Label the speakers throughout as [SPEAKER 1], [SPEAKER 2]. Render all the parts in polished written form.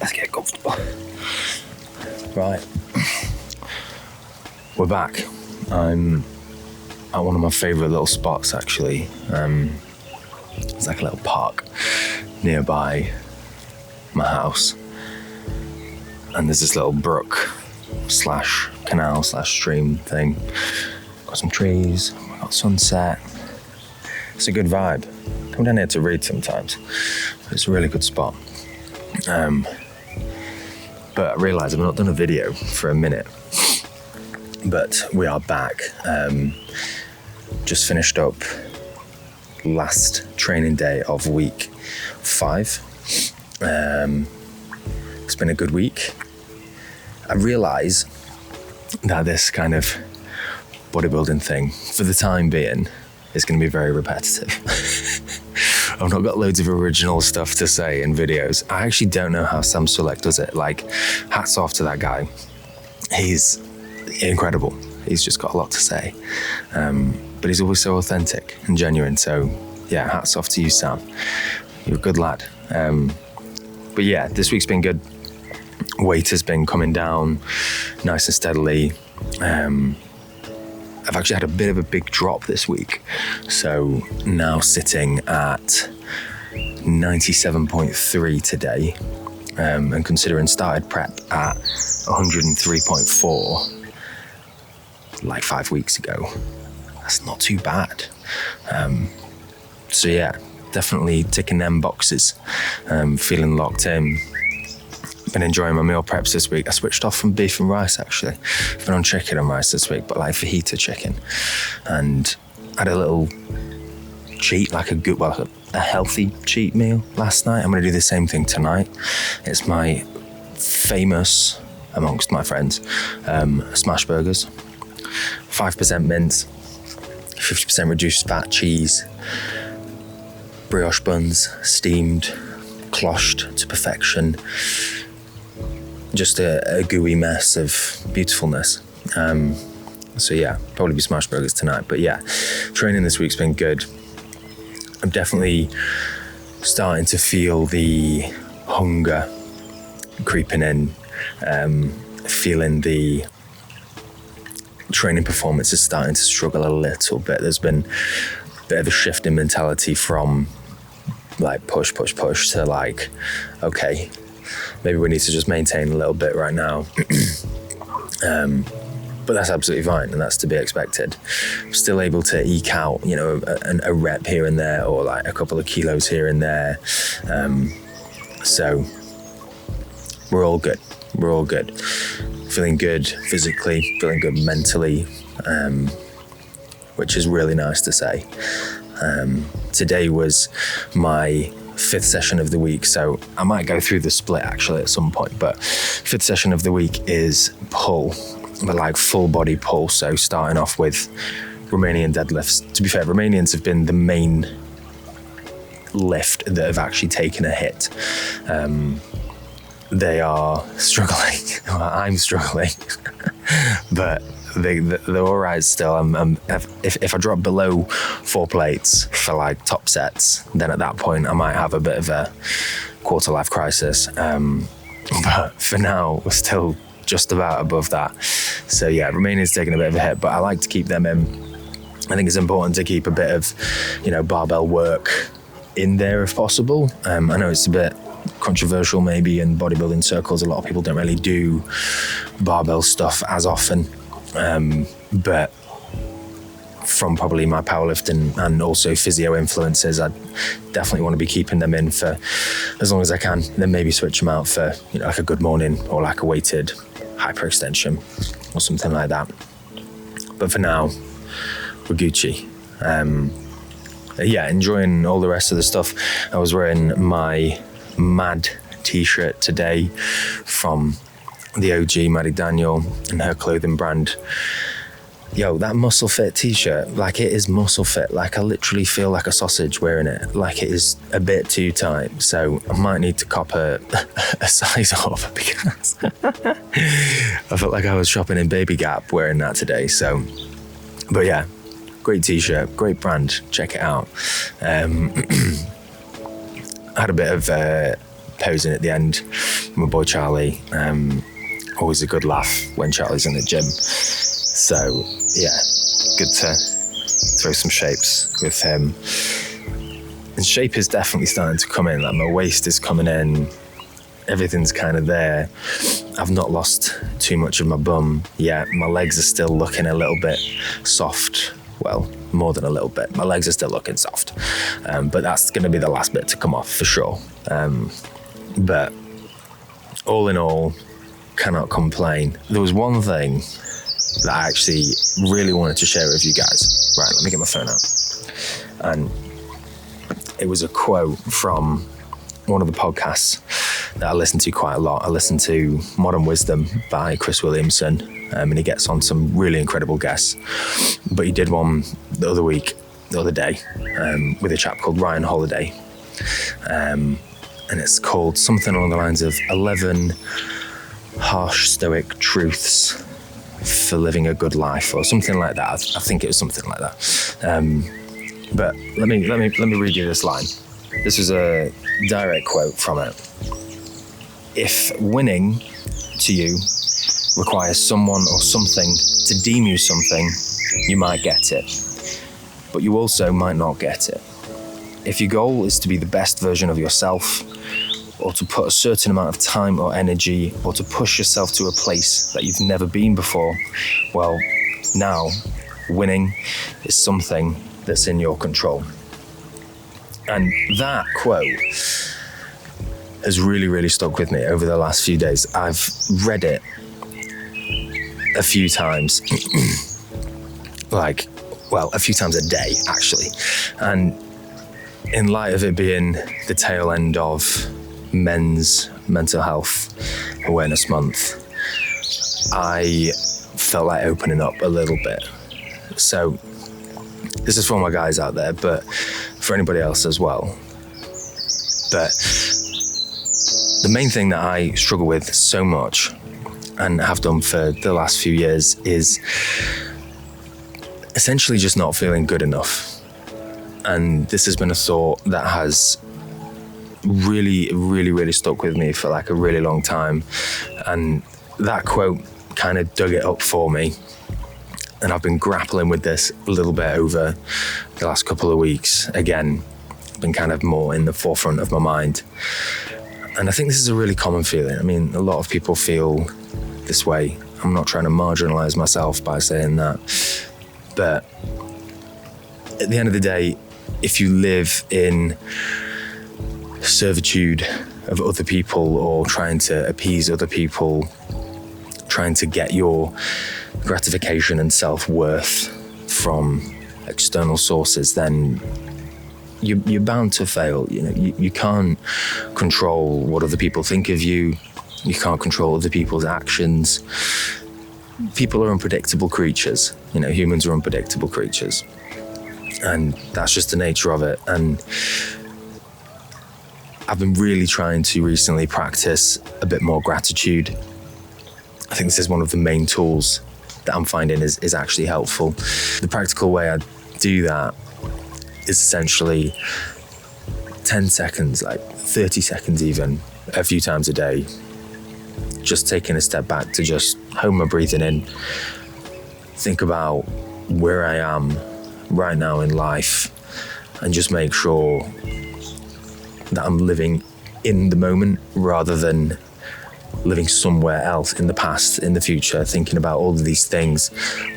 [SPEAKER 1] Let's get comfortable. Right. We're back. I'm at one of my favourite little spots, actually. It's like a little park nearby my house. And there's this little brook / canal / stream thing. Got some trees, got sunset. It's a good vibe. Come down here to read sometimes. It's a really good spot. But I realise I've not done a video for a minute. But we are back. Just finished up last training day of week 5. It's been a good week. I realise that this kind of bodybuilding thing, for the time being, is going to be very repetitive. I've not got loads of original stuff to say in videos. I actually don't know how Sam Sulek does it. Like, hats off to that guy. He's incredible. He's just got a lot to say. But he's always so authentic and genuine. So, yeah, hats off to you, Sam. You're a good lad. But yeah, this week's been good. Weight has been coming down nice and steadily. I've actually had a bit of a big drop this week. So now sitting at 97.3 today. And considering started prep at 103.4 like 5 weeks ago. That's not too bad. So yeah, definitely ticking them boxes. Feeling locked in. Been enjoying my meal preps this week. I switched off from beef and rice, actually. I've been on chicken and rice this week, but like fajita chicken. And had a little cheat, like a healthy cheat meal last night. I'm going to do the same thing tonight. It's my famous, amongst my friends, smash burgers. 5% mint, 50% reduced fat cheese, brioche buns, steamed, closhed to perfection. Just a gooey mess of beautifulness. So yeah, probably be smash burgers tonight. But yeah, training this week's been good. I'm definitely starting to feel the hunger creeping in. Feeling the training performance is starting to struggle a little bit. There's been a bit of a shift in mentality from like push to like, okay, maybe we need to just maintain a little bit right now. But that's absolutely fine, and that's to be expected. I'm still able to eke out, a rep here and there, or like a couple of kilos here and there. So we're all good. We're all good. Feeling good physically, feeling good mentally, which is really nice to say. Today was my 5th session of the week, so I might go through the split actually at some point, but 5th session of the week is pull, but like full body pull, so starting off with Romanian deadlifts. To be fair, Romanians have been the main lift that have actually taken a hit. They are struggling. Well, I'm struggling, but they're all right still. If I drop below 4 plates for like top sets, then at that point I might have a bit of a quarter life crisis. But for now, we're still just about above that. So yeah, Romania's taking a bit of a hit, but I like to keep them in. I think it's important to keep a bit of, barbell work in there if possible. I know it's a bit controversial maybe in bodybuilding circles. A lot of people don't really do barbell stuff as often. But from probably my powerlifting and also physio influences, I definitely want to be keeping them in for as long as I can, then maybe switch them out for, like a good morning or like a weighted hyperextension or something like that. But for now, we're Gucci. Yeah, enjoying all the rest of the stuff. I was wearing my Mad t-shirt today from the OG Maddie Daniel and her clothing brand. Yo, that Muscle Fit t-shirt, like it is muscle fit. Like I literally feel like a sausage wearing it. Like it is a bit too tight. So I might need to cop a size up because I felt like I was shopping in Baby Gap wearing that today. So, but yeah, great t-shirt, great brand, check it out. I had a bit of posing at the end with my boy Charlie. Always a good laugh when Charlie's in the gym. So yeah, good to throw some shapes with him. And shape is definitely starting to come in. Like my waist is coming in, everything's kind of there. I've not lost too much of my bum yet. My legs are still looking a little bit soft. Well, more than a little bit. My legs are still looking soft. But that's going to be the last bit to come off for sure. But all in all, cannot complain. There was one thing that I actually really wanted to share with you guys. Right, let me get my phone out. And it was a quote from one of the podcasts that I listen to quite a lot. I listen to Modern Wisdom by Chris Williamson, and he gets on some really incredible guests. But he did one the other day, with a chap called Ryan Holiday. And it's called something along the lines of 11 harsh stoic truths for living a good life, or something like that. I think it was something like that. But let me read you this line. This is a direct quote from it. If winning to you requires someone or something to deem you something, you might get it, but you also might not get it. If your goal is to be the best version of yourself, or to put a certain amount of time or energy, or to push yourself to a place that you've never been before, well, now winning is something that's in your control. And that quote has really, really stuck with me over the last few days. I've read it a few times, a few times a day, actually. And in light of it being the tail end of Men's Mental Health Awareness Month, I felt like opening up a little bit. So this is for my guys out there, but for anybody else as well. But the main thing that I struggle with so much, and have done for the last few years, is essentially just not feeling good enough. And this has been a thought that has really, really, really stuck with me for like a really long time. And that quote kind of dug it up for me. And I've been grappling with this a little bit over the last couple of weeks. Again, been kind of more in the forefront of my mind. And I think this is a really common feeling. I mean, a lot of people feel this way. I'm not trying to marginalize myself by saying that. But at the end of the day, if you live in servitude of other people, or trying to appease other people, trying to get your gratification and self-worth from external sources, then you're bound to fail. You know, you can't control what other people think of you. You can't control other people's actions. People are unpredictable creatures. You know, humans are unpredictable creatures. And that's just the nature of it. And I've been really trying to recently practice a bit more gratitude. I think this is one of the main tools that I'm finding is actually helpful. The practical way I do that is essentially 10 seconds, like 30 seconds even, a few times a day, just taking a step back to just hone my breathing in, think about where I am right now in life, and just make sure that I'm living in the moment rather than living somewhere else in the past, in the future, thinking about all of these things,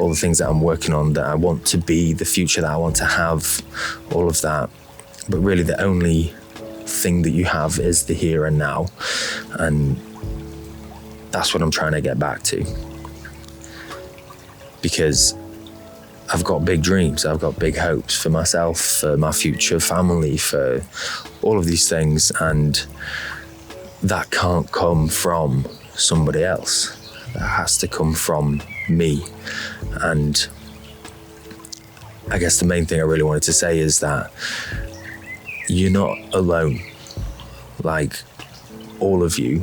[SPEAKER 1] all the things that I'm working on, that I want to be, the future that I want to have, all of that. But really the only thing that you have is the here and now. And that's what I'm trying to get back to. Because I've got big dreams, I've got big hopes for myself, for my future family, for all of these things, and that can't come from somebody else. That has to come from me. And I guess the main thing I really wanted to say is that you're not alone. Like, all of you,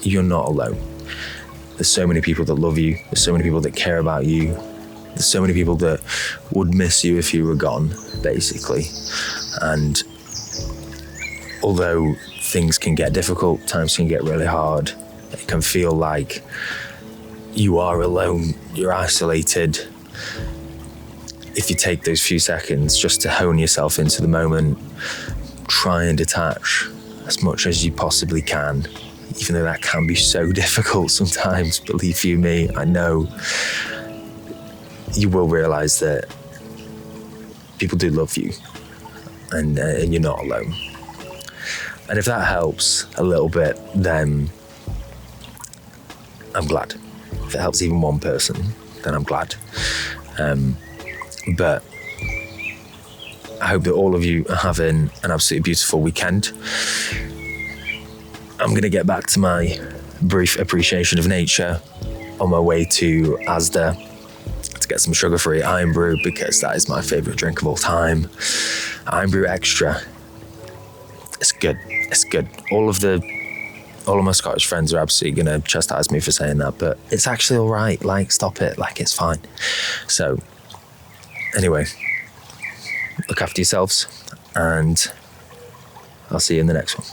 [SPEAKER 1] you're not alone. There's so many people that love you. There's so many people that care about you. There's so many people that would miss you if you were gone, basically. And although things can get difficult, times can get really hard, it can feel like you are alone, you're isolated. If you take those few seconds just to hone yourself into the moment, try and detach as much as you possibly can, even though that can be so difficult sometimes. Believe you me, I know. You will realise that people do love you, and you're not alone. And if that helps a little bit, then I'm glad. If it helps even one person, then I'm glad. But I hope that all of you are having an absolutely beautiful weekend. I'm going to get back to my brief appreciation of nature on my way to Asda to get some sugar-free Irn-Bru, because that is my favourite drink of all time. Irn-Bru Extra. It's good. It's good. All of my Scottish friends are absolutely going to chastise me for saying that, but it's actually all right. Like, stop it. Like, it's fine. So, anyway, look after yourselves, and I'll see you in the next one.